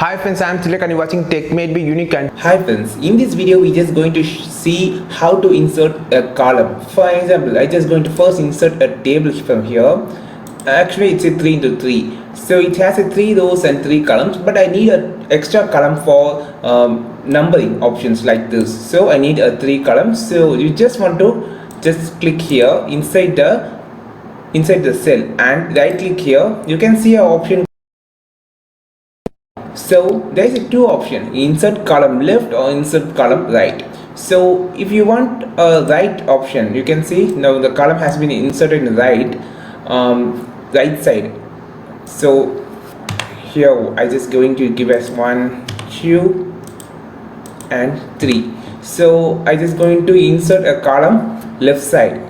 Hi friends, I am Tilak and you're watching Tech Made Be Unique. And Hi friends, in this video we just going to see how to insert a column. For example, I just going to first insert a table from here. Actually it's a 3 into 3. So it has a 3 rows and 3 columns, but I need an extra column for numbering options like this. So I need a 3 columns. So you just want to just click here inside the cell and right click here. You can see an option. So there is a two option, insert column left or insert column right. So if you want a right option, you can see now the column has been inserted in the right side. So here I just going to give us 1 2 and 3. So I just going to insert a column left side.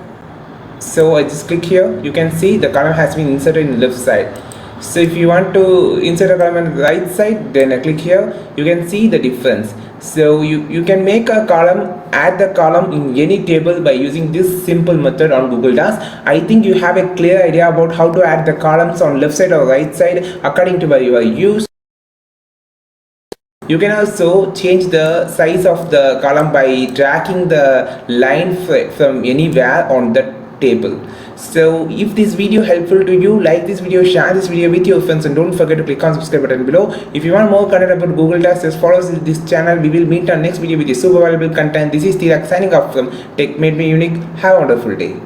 So I just click here, you can see the column has been inserted in the left side. So if you want to insert a column on the right side, then I click here, you can see the difference. So you can make a column, add the column in any table by using this simple method on Google Docs. I think you have a clear idea about how to add the columns on left side or right side according to your use. You can also change the size of the column by dragging the line from anywhere on the table. So if this video helpful to you, like this video, share this video with your friends, and don't forget to click on subscribe button below. If you want more content about Google Docs, just follow this channel. We will meet on next video with super valuable content. This is Tilak signing off from Tech Made Me Unique. Have a wonderful day.